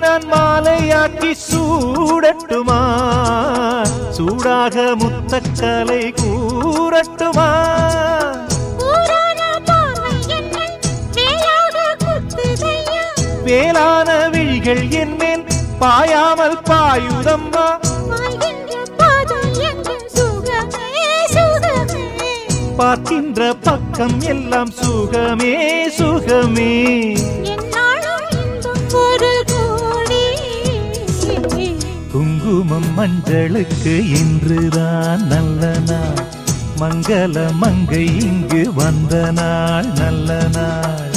நான் மாலையாக்கி சூடட்டுமா, சூடாக முத்தக்கலை கூறட்டுமா, வேளான விழிகள் என் மேல் பாயாமல் பாயுதம்மா, பார்க்கின்ற பக்கம் எல்லாம் சுகமே சுகமே. குங்குமம் மஞ்சளுக்கு இன்றுதான் நல்ல நாள், மங்கள மங்கை இங்கு வந்த நாள் நல்ல நாள்.